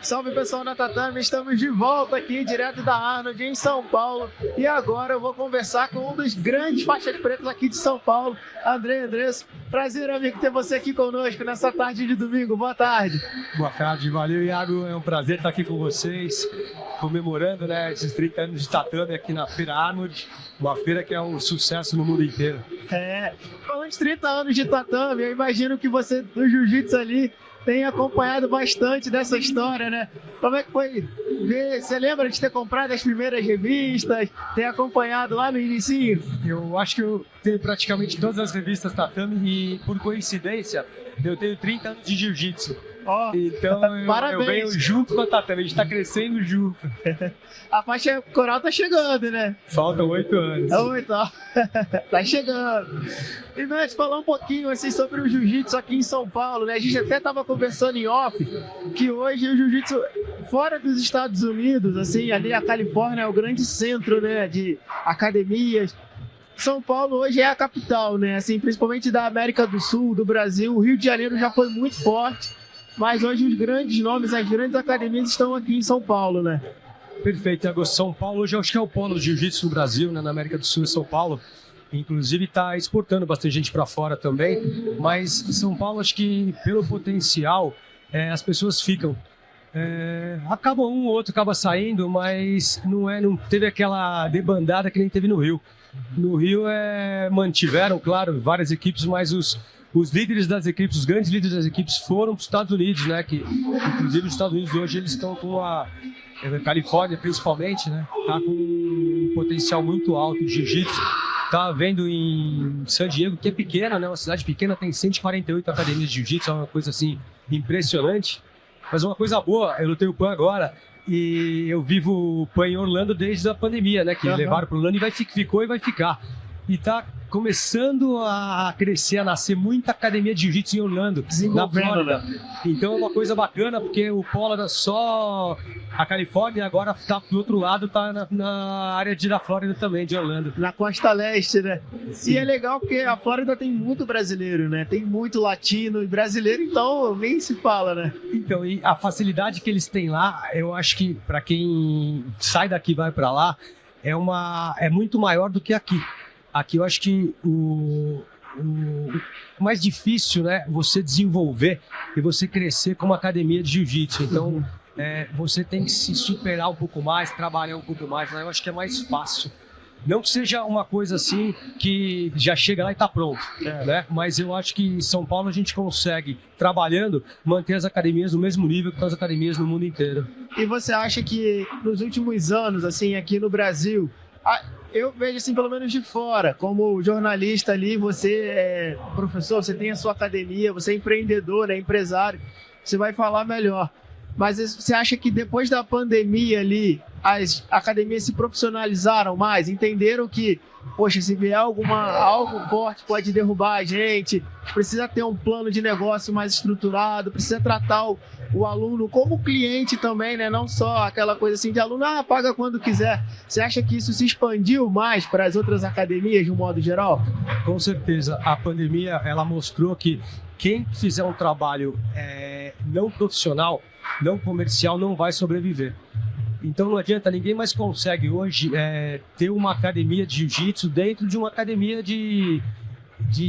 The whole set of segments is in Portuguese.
Salve pessoal da Tatame, estamos de volta aqui direto da Arnold em São Paulo e agora eu vou conversar com um dos grandes faixas pretas aqui de São Paulo, André Andresso. Prazer, amigo, ter você aqui conosco nessa tarde de domingo. Boa tarde. Boa tarde, valeu, Iago. É um prazer estar aqui com vocês, comemorando, né, esses 30 anos de tatame aqui na Feira Arnold, uma feira que é um sucesso no mundo inteiro. Falando de 30 anos de tatame, eu imagino que você do jiu-jitsu ali tem acompanhado bastante dessa história, né? Como é que foi ver? Você lembra de ter comprado as primeiras revistas, ter acompanhado lá no inicinho? Eu acho que eu tenho praticamente todas as revistas tatame e, por coincidência, eu tenho 30 anos de jiu-jitsu. Então eu venho junto com a tatame, a gente tá crescendo junto. A faixa coral tá chegando, né? Faltam 8 anos. 8, ó. Tá chegando. E nós falar um pouquinho assim sobre o jiu-jitsu aqui em São Paulo, né? A gente até tava conversando em off que hoje o jiu-jitsu fora dos Estados Unidos, assim, ali a Califórnia é o grande centro, né, de academias. São Paulo hoje é a capital, né? Assim, principalmente da América do Sul, do Brasil. O Rio de Janeiro já foi muito forte, mas hoje os grandes nomes, as grandes academias estão aqui em São Paulo, né? Perfeito, Thiago. São Paulo hoje eu acho que é o polo do jiu-jitsu no Brasil, né? Na América do Sul é São Paulo. Inclusive está exportando bastante gente para fora também, mas São Paulo acho que pelo potencial as pessoas ficam. Acaba um ou outro, acaba saindo, mas não teve aquela debandada que nem teve no Rio. No Rio mantiveram, claro, várias equipes, mas os líderes das equipes, os grandes líderes das equipes foram para os Estados Unidos, né? Que, inclusive os Estados Unidos hoje eles estão com a Califórnia principalmente, né? Tá com um potencial muito alto de jiu-jitsu. Tá vendo em San Diego, que é pequena, né? Uma cidade pequena, tem 148 academias de jiu-jitsu, é uma coisa assim impressionante. Mas uma coisa boa, eu lutei o PAN agora e eu vivo o PAN em Orlando desde a pandemia, né? Que levaram para Orlando e ficou e vai ficar. E tá começando a crescer, a nascer muita academia de jiu-jitsu em Orlando, na Flórida. Então é uma coisa bacana, porque o polo era só a Califórnia, agora tá do outro lado, tá na área da Flórida também, de Orlando. Na costa leste, né? Sim. E é legal porque a Flórida tem muito brasileiro, né? Tem muito latino e brasileiro, então nem se fala, né? Então, e a facilidade que eles têm lá, eu acho que para quem sai daqui e vai para lá, é muito maior do que aqui. Aqui eu acho que o mais difícil, né, você desenvolver e você crescer como academia de jiu-jitsu. Então, você tem que se superar um pouco mais, trabalhar um pouco mais. Né? Eu acho que é mais fácil. Não que seja uma coisa assim que já chega lá e está pronto, né? Mas eu acho que em São Paulo a gente consegue, trabalhando, manter as academias no mesmo nível que as academias no mundo inteiro. E você acha que nos últimos anos, assim, aqui no Brasil, eu vejo assim, pelo menos de fora, como jornalista ali, você é professor, você tem a sua academia, você é empreendedor, é empresário, você vai falar melhor. Mas você acha que depois da pandemia ali, as academias se profissionalizaram mais, entenderam que, poxa, se vier algo forte pode derrubar a gente, precisa ter um plano de negócio mais estruturado, precisa tratar o aluno como cliente também, né? Não só aquela coisa assim de aluno, paga quando quiser. Você acha que isso se expandiu mais para as outras academias de um modo geral? Com certeza. A pandemia, ela mostrou que quem fizer um trabalho não profissional, não comercial, não vai sobreviver. Então não adianta, ninguém mais consegue hoje ter uma academia de jiu-jitsu dentro de uma academia de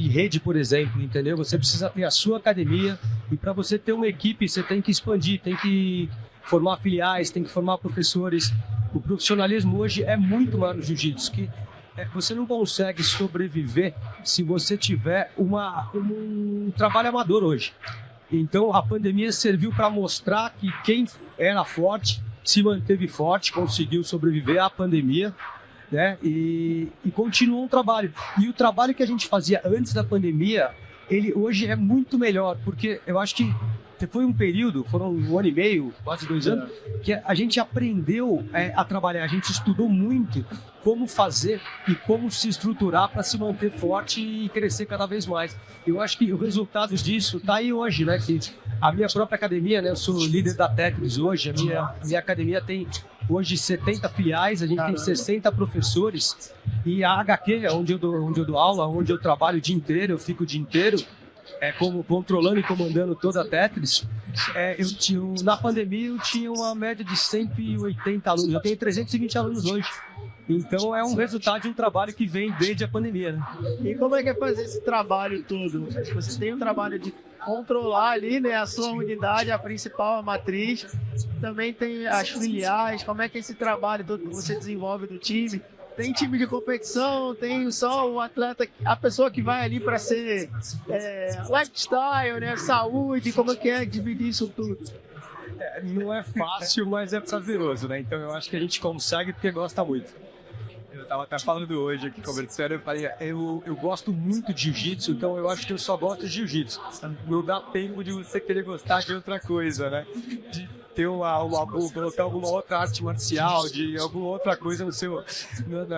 rede, por exemplo, entendeu? Você precisa ter a sua academia e para você ter uma equipe, você tem que expandir, tem que formar filiais, tem que formar professores. O profissionalismo hoje é muito maior no jiu-jitsu, que você não consegue sobreviver se você tiver um trabalho amador hoje. Então a pandemia serviu para mostrar que quem era forte se manteve forte, conseguiu sobreviver à pandemia, né? E continuou um trabalho. E o trabalho que a gente fazia antes da pandemia, ele hoje é muito melhor, porque eu acho que foi um período, foram 1 ano e meio, quase 2 anos, que a gente aprendeu a trabalhar, a gente estudou muito como fazer e como se estruturar para se manter forte e crescer cada vez mais. Eu acho que o resultado disso está aí hoje, né? Que a minha própria academia, né? Eu sou líder da Tetris hoje, a minha academia tem hoje 70 filiais, a gente tem 60 professores e a HQ, onde eu dou aula, onde eu trabalho o dia inteiro, eu fico o dia inteiro, controlando e comandando toda a Tetris, Na pandemia eu tinha uma média de 180 alunos, eu tenho 320 alunos hoje. Então é um resultado de um trabalho que vem desde a pandemia, né? E como é que é fazer esse trabalho todo? Você tem um trabalho de controlar ali, né, a sua unidade, a principal, a matriz. Também tem as filiais. Como é que é esse trabalho todo que você desenvolve do time? Tem time de competição, tem só o atleta, a pessoa que vai ali para ser lifestyle, né, saúde, como é que é dividir isso tudo? Não é fácil, mas é prazeroso, né? Então eu acho que a gente consegue porque gosta muito. Eu estava até falando hoje aqui, conversando, eu falei, eu gosto muito de jiu-jitsu, então eu acho que eu só gosto de jiu-jitsu. Não dá tempo de você querer gostar de outra coisa, né? De ter colocar alguma outra arte marcial, de alguma outra coisa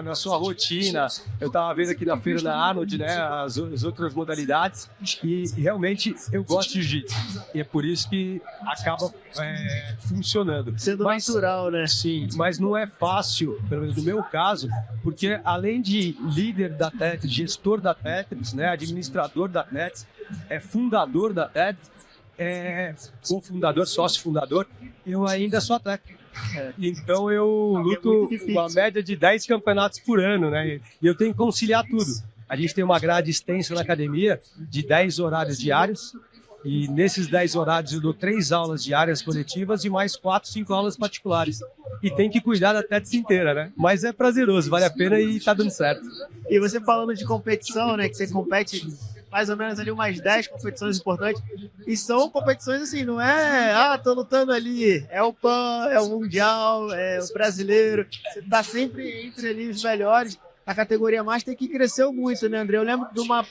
na sua rotina. Eu estava vendo aqui na feira da Arnold, né, as outras modalidades, e realmente eu gosto de jiu-jitsu. E é por isso que acaba funcionando. Sendo natural, né? Sim, mas não é fácil, pelo menos no meu caso, porque além de líder da Athletics, gestor da Athletics, né, administrador da Athletics, fundador da Athletics, cofundador, sócio-fundador, eu ainda sou atleta. Então eu luto uma média de 10 campeonatos por ano, né? E eu tenho que conciliar tudo. A gente tem uma grade extensa na academia de 10 horários diários, e nesses 10 horários eu dou 3 aulas diárias coletivas e mais 4, 5 aulas particulares. E tem que cuidar da Athletics inteira, né? Mas é prazeroso, vale a pena e tá dando certo. E você falando de competição, né? Que você compete mais ou menos ali umas 10 competições importantes. E são competições assim, não é, tô lutando ali, é o PAN, é o Mundial, é o Brasileiro. Você tá sempre entre ali os melhores. A categoria Master que cresceu muito, né, André? Eu lembro de uma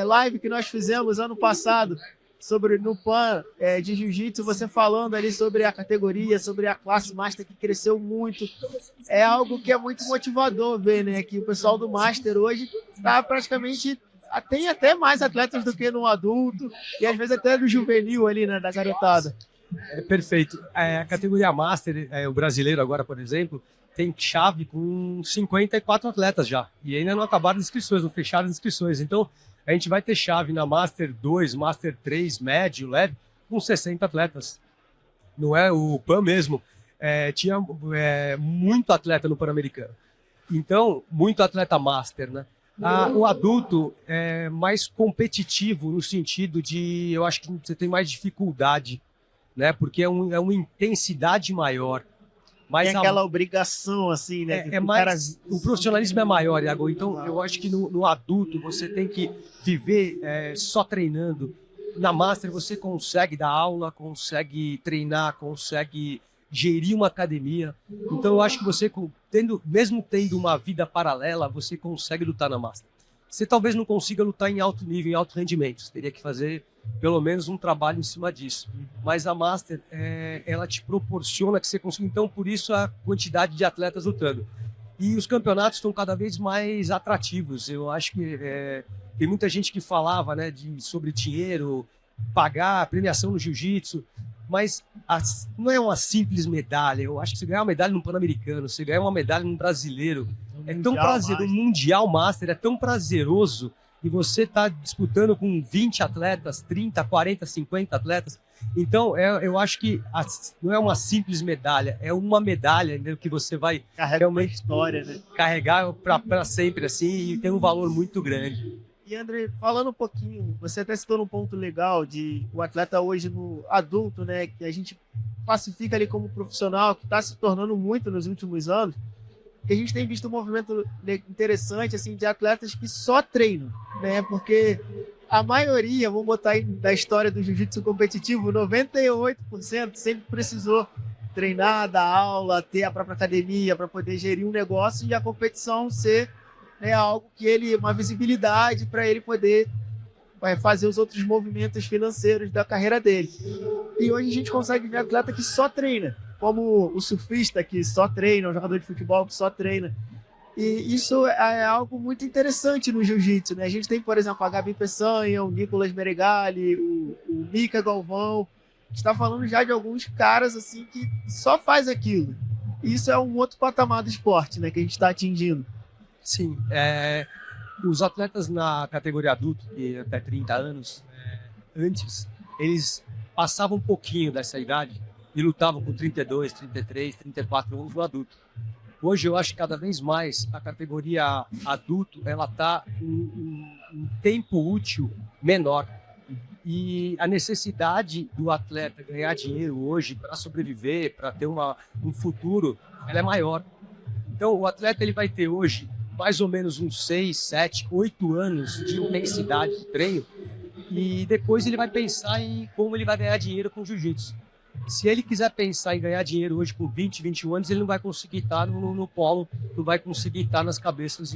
live que nós fizemos ano passado no PAN de Jiu-Jitsu, você falando ali sobre a categoria, sobre a classe Master que cresceu muito. É algo que é muito motivador ver, né? Que o pessoal do Master hoje tá praticamente... Tem até mais atletas do que no adulto e às vezes até no juvenil ali, né, da garotada. Perfeito. A categoria Master, o brasileiro agora, por exemplo, tem chave com 54 atletas já. E ainda não acabaram as inscrições, não fecharam as inscrições. Então, a gente vai ter chave na Master 2, Master 3, médio, leve, com 60 atletas. Não é o PAN mesmo. Tinha muito atleta no Pan-Americano. Então, muito atleta Master, né? O adulto é mais competitivo no sentido de, eu acho que você tem mais dificuldade, né? Porque é uma intensidade maior. Tem aquela obrigação, assim, né? O profissionalismo é maior, Iago. Então, eu acho que no adulto você tem que viver só treinando. Na Master você consegue dar aula, consegue treinar, consegue gerir uma academia. Então eu acho que você, mesmo tendo uma vida paralela, você consegue lutar na Master. Você talvez não consiga lutar em alto nível, em alto rendimento. Você teria que fazer pelo menos um trabalho em cima disso. Mas a Master, ela te proporciona que você consiga. Então, por isso a quantidade de atletas lutando. E os campeonatos estão cada vez mais atrativos. Eu acho que tem muita gente que falava, né, sobre dinheiro, pagar premiação no jiu-jitsu. Mas não é uma simples medalha. Eu acho que você ganhar uma medalha no Pan-Americano, você ganhar uma medalha no Brasileiro, é tão prazeroso. O Mundial Master é tão prazeroso, e você está disputando com 20 atletas, 30, 40, 50 atletas. Então, eu acho que não é uma simples medalha, é uma medalha, né, que você vai realmente história, né? Carregar para sempre, assim, e tem um valor muito grande. E, André, falando um pouquinho, você até citou um ponto legal de o atleta hoje no adulto, né, que a gente classifica ali como profissional, que está se tornando muito nos últimos anos, que a gente tem visto um movimento interessante, assim, de atletas que só treinam, né, porque a maioria, vamos botar aí da história do jiu-jitsu competitivo, 98% sempre precisou treinar, dar aula, ter a própria academia para poder gerir um negócio e a competição ser algo que uma visibilidade para ele poder fazer os outros movimentos financeiros da carreira dele. E hoje a gente consegue ver atleta que só treina, como o surfista que só treina, o jogador de futebol que só treina. E isso é algo muito interessante no jiu-jitsu, né? A gente tem, por exemplo, a Gabi Peçanha, o Nicolas Meregali, o Mika Galvão. A gente está falando já de alguns caras assim que só faz aquilo. E isso é um outro patamar do esporte, né, que a gente está atingindo. Sim, os atletas na categoria adulto, que até 30 anos, antes, eles passava um pouquinho dessa idade e lutavam com 32, 33, 34 anos no adulto. Hoje eu acho que cada vez mais a categoria adulto ela está com um tempo útil menor. E a necessidade do atleta ganhar dinheiro hoje para sobreviver, para ter um futuro, ela é maior. Então o atleta ele vai ter hoje mais ou menos uns 6, 7, 8 anos de intensidade de treino e depois ele vai pensar em como ele vai ganhar dinheiro com o jiu-jitsu. Se ele quiser pensar em ganhar dinheiro hoje com 20, 21 anos, ele não vai conseguir estar no polo, não vai conseguir estar nas cabeças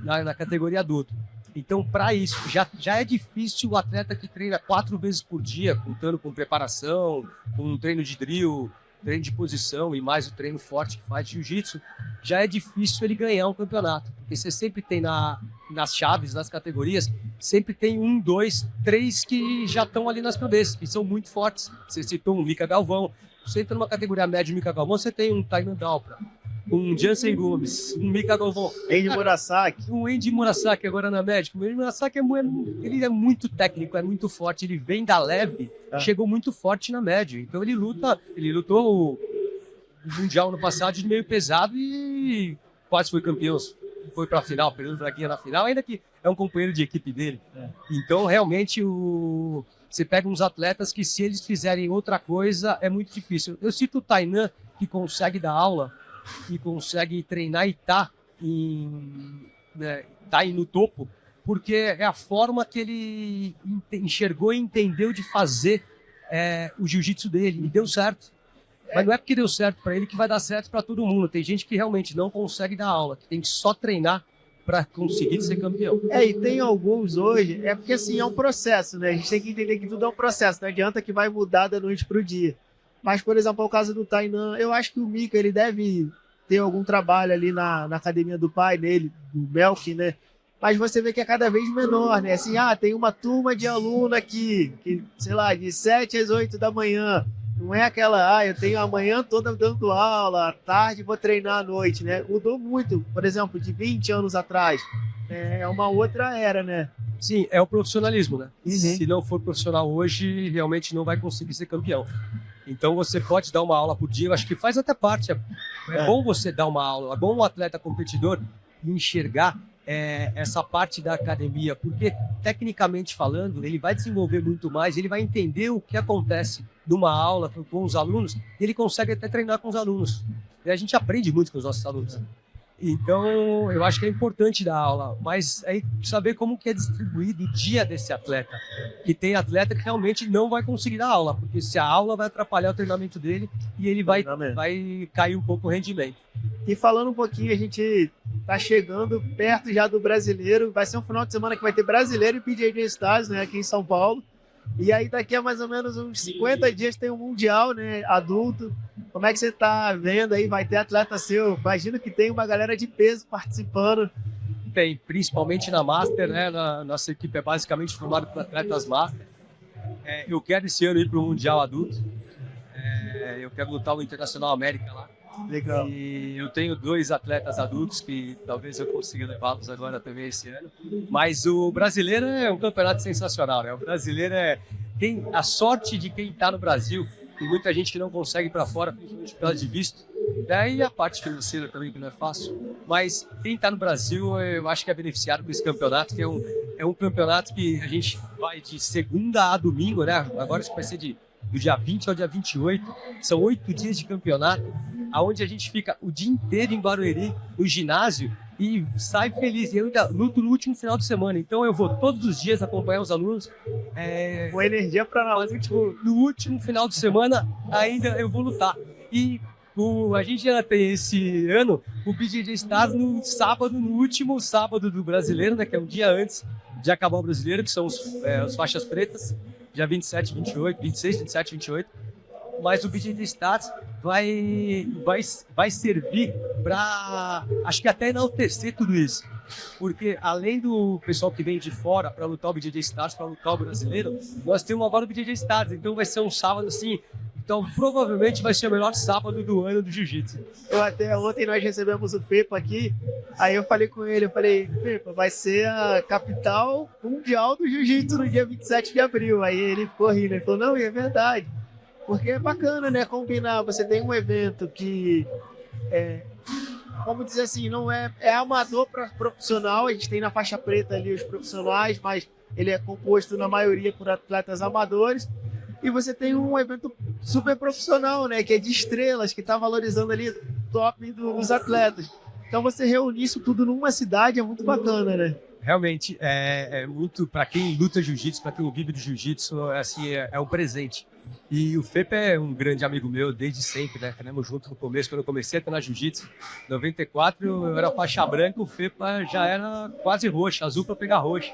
na categoria adulto. Então, para isso, já é difícil o atleta que treina 4 vezes por dia, contando com preparação, com um treino de drill, treino de posição e mais o treino forte que faz de jiu-jitsu, já é difícil ele ganhar um campeonato. Porque você sempre tem nas chaves, nas categorias, sempre tem 1, 2, 3 que já estão ali nas cabeças, que são muito fortes. Você citou um Mika Galvão. Você entra numa categoria média de Mika Galvão, você tem um Tainan Dalpra, um Jansen Gomes, um Mika Galvão. Andy Murasaki. Um Andy Murasaki agora na médica. O Andy Murasaki ele é muito técnico, é muito forte. Ele vem da leve, chegou muito forte na média. Então ele lutou o Mundial no passado de meio pesado e quase foi campeão. Foi para a final, perdeu fraquinha na final, ainda que é um companheiro de equipe dele. Então realmente você pega uns atletas que se eles fizerem outra coisa é muito difícil. Eu cito o Tainan, que consegue dar aula e consegue treinar e tá aí no topo, porque é a forma que ele enxergou e entendeu de fazer o jiu-jitsu dele, e deu certo. Mas não é porque deu certo para ele que vai dar certo para todo mundo. Tem gente que realmente não consegue dar aula, que tem que só treinar para conseguir ser campeão. E tem alguns hoje, porque assim, é um processo, né? A gente tem que entender que tudo é um processo, não adianta que vai mudar da noite pro dia. Mas, por exemplo, o caso do Tainan, eu acho que o Mika, ele deve ter algum trabalho ali na academia do pai dele, do Melk, né? Mas você vê que é cada vez menor, né? Assim, tem uma turma de aluno aqui, que, sei lá, de 7 às 8 da manhã. Não é aquela, eu tenho a manhã toda dando aula, à tarde vou treinar à noite, né? Mudou muito, por exemplo, de 20 anos atrás. É uma outra era, né? Sim, é o profissionalismo, né? Uhum. Se não for profissional hoje, realmente não vai conseguir ser campeão. Então você pode dar uma aula por dia, eu acho que faz até parte. É bom você dar uma aula, é bom um atleta competidor enxergar essa parte da academia, porque tecnicamente falando, ele vai desenvolver muito mais, ele vai entender o que acontece numa aula com os alunos, e ele consegue até treinar com os alunos. E a gente aprende muito com os nossos alunos. Então, eu acho que é importante dar aula, mas aí saber como que é distribuído o dia desse atleta. Que tem atleta que realmente não vai conseguir dar aula, porque se a aula vai atrapalhar o treinamento dele e ele vai cair um pouco o rendimento. E falando um pouquinho, a gente tá chegando perto já do brasileiro, vai ser um final de semana que vai ter brasileiro e BJJ Stars, né, aqui em São Paulo. E aí daqui a mais ou menos uns 50 dias tem um Mundial, né, adulto. Como é que você tá vendo aí? Vai ter atleta seu? Imagino que tem uma galera de peso participando. Tem, principalmente na Master, né? Nossa equipe é basicamente formada por atletas Master. Eu quero esse ano ir para o Mundial adulto. Eu quero lutar no Internacional América lá. Legal. E eu tenho 2 atletas adultos que talvez eu consiga levá-los agora também esse ano. Mas o brasileiro é um campeonato sensacional, né? O brasileiro tem a sorte de quem está no Brasil. Tem muita gente que não consegue ir para fora, principalmente por causa de visto. Daí a parte financeira também, que não é fácil. Mas quem está no Brasil, eu acho que é beneficiado com esse campeonato, que é um campeonato que a gente vai de segunda a domingo, né? Agora isso vai ser do dia 20 ao dia 28. São 8 dias de campeonato, onde a gente fica o dia inteiro em Barueri, no ginásio, e sai feliz. E eu ainda luto no último final de semana. Então eu vou todos os dias acompanhar os alunos. Com energia para nós. No último final de semana ainda eu vou lutar. E a gente já tem esse ano o BJJ Stars no sábado, no último sábado do brasileiro, né, que é um dia antes de acabar o brasileiro, que são os faixas pretas, dia 27, 28, 26, 27, 28. Mas o BJJ Stars vai servir para, acho que até enaltecer tudo isso. Porque além do pessoal que vem de fora para lutar o BJJ Stars, para lutar o brasileiro, nós temos agora o BJJ Stars. Então vai ser um sábado assim, Então, provavelmente vai ser o melhor sábado do ano do jiu-jitsu. Ontem nós recebemos o Fepa aqui, aí eu falei com ele, Fepa, vai ser a capital mundial do jiu-jitsu no dia 27 de abril. Aí ele ficou rindo, ele falou, não, e é verdade. Porque é bacana, né, combinar. Você tem um evento que, vamos dizer assim, não é amador para profissional. A gente tem na faixa preta ali os profissionais, mas ele é composto na maioria por atletas amadores. E você tem um evento super profissional, né, que é de estrelas, que está valorizando ali o top dos atletas. Então você reunir isso tudo numa cidade é muito bacana, né? Realmente, é muito, para quem luta jiu-jitsu, para quem vive de jiu-jitsu, assim, é um presente. E o Fepa é um grande amigo meu desde sempre, né? Treinamos junto no começo, quando eu comecei a treinar jiu-jitsu. Em 94 eu era faixa branca, o Fepa já era quase roxo, azul para pegar roxo.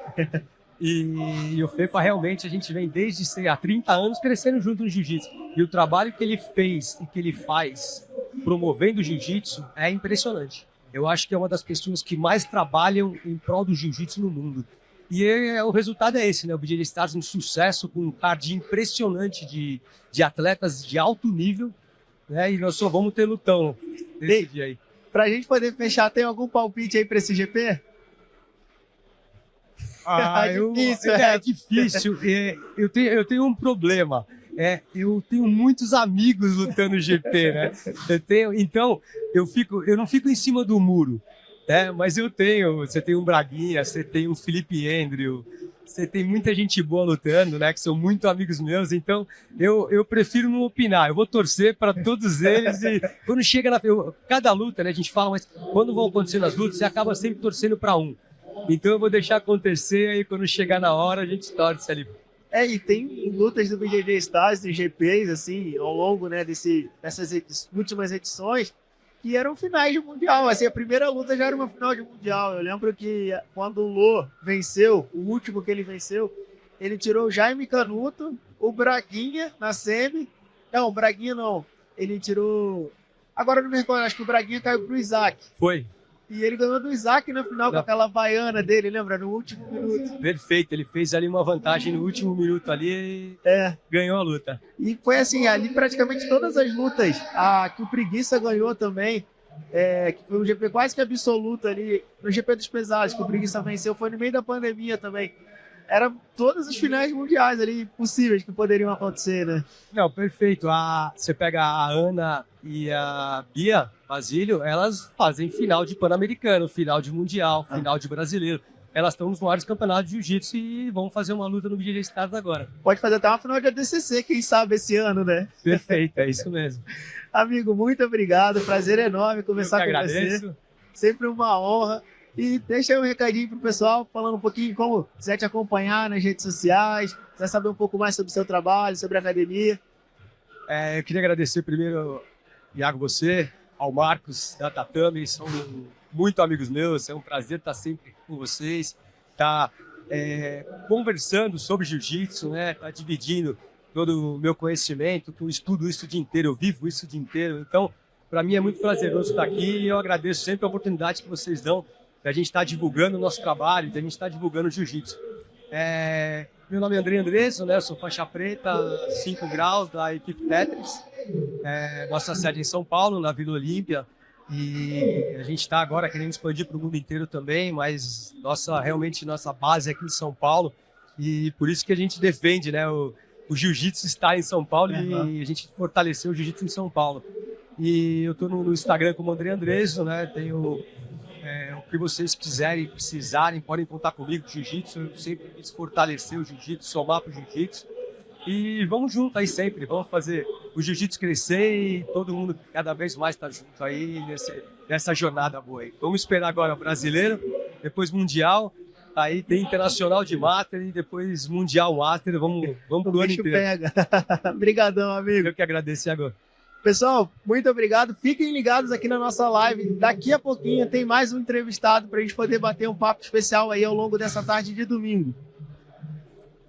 E o Fepa realmente a gente vem desde há 30 anos crescendo junto no jiu-jitsu. E o trabalho que ele fez e que ele faz promovendo o jiu-jitsu é impressionante. Eu acho que é uma das pessoas que mais trabalham em prol do jiu-jitsu no mundo. E o resultado é esse, né? O BJJ Stars, um sucesso com um card impressionante de atletas de alto nível, né? E nós só vamos ter lutão nesse dia aí. Pra gente poder fechar, tem algum palpite aí pra esse GP? É difícil. Eu tenho um problema. Eu tenho muitos amigos lutando GP, né? Então, eu não fico em cima do muro. Mas você tem um Braguinha, você tem um Felipe Andrew, você tem muita gente boa lutando, né, que são muito amigos meus, então eu prefiro não opinar, eu vou torcer para todos eles e quando chega cada luta, né, a gente fala, mas quando vão acontecendo as lutas, você acaba sempre torcendo para um, então eu vou deixar acontecer e quando chegar na hora a gente torce ali. E tem lutas do BJJ Stars, dos GPs, assim, ao longo, né, dessas últimas edições, que eram finais de Mundial. Assim, a primeira luta já era uma final de Mundial. Eu lembro que quando o Lô venceu, o último que ele venceu, ele tirou o Jaime Canuto, o Braguinha na semi. Não, o Braguinha não. Ele tirou... Agora eu não me recordo, acho que o Braguinha caiu pro Isaac. Foi. E ele ganhou do Isaac na final com aquela baiana dele, lembra? No último minuto. Perfeito, ele fez ali uma vantagem no último minuto ali e ganhou a luta. E foi assim, ali praticamente todas as lutas, que o Preguiça ganhou também, que foi um GP quase que absoluto ali, no GP dos pesados, que o Preguiça venceu, foi no meio da pandemia também. Eram todas as finais mundiais ali possíveis que poderiam acontecer, né? Não, perfeito. Você pega a Ana e a Bia Basílio, elas fazem final de Pan-Americano, final de Mundial, final de Brasileiro. Elas estão nos maiores campeonatos de Jiu-Jitsu e vão fazer uma luta no BJJ Stars agora. Pode fazer até uma final de ADCC, quem sabe, esse ano, né? Perfeito, é isso mesmo. Amigo, muito obrigado. Prazer enorme conversar com você. Sempre uma honra. E deixa aí um recadinho pro pessoal, falando um pouquinho como quiser te acompanhar nas redes sociais, quiser saber um pouco mais sobre o seu trabalho, sobre a academia. Eu queria agradecer primeiro, Iago, você, ao Marcos da Tatame, são muito amigos meus, é um prazer estar sempre com vocês, estar conversando sobre jiu-jitsu, né? Estar dividindo todo o meu conhecimento, que eu estudo isso o dia inteiro, eu vivo isso o dia inteiro, então para mim é muito prazeroso estar aqui e eu agradeço sempre a oportunidade que vocês dão da gente estar divulgando o nosso trabalho, da gente estar divulgando o jiu-jitsu. Meu nome é André Andresso, né? Eu sou faixa preta, 5 graus da equipe Tetris. Nossa sede em São Paulo, na Vila Olímpia. E a gente está agora querendo expandir para o mundo inteiro também, mas realmente nossa base é aqui em São Paulo. E por isso que a gente defende, né? O jiu-jitsu está em São Paulo e a gente fortaleceu o jiu-jitsu em São Paulo. E eu estou no Instagram como André Andresso, né? Tenho... o que vocês quiserem, precisarem, podem contar comigo, jiu-jitsu, eu sempre quis fortalecer o jiu-jitsu, somar para o jiu-jitsu. E vamos junto aí sempre, vamos fazer o jiu-jitsu crescer e todo mundo cada vez mais tá junto aí nessa jornada boa aí. Vamos esperar agora o brasileiro, depois mundial, aí tem internacional de Master e depois mundial Master, vamos pro ano inteiro. Pega. Obrigadão, amigo. Eu que agradeço agora. Pessoal, muito obrigado. Fiquem ligados aqui na nossa live. Daqui a pouquinho tem mais um entrevistado para a gente poder bater um papo especial aí ao longo dessa tarde de domingo.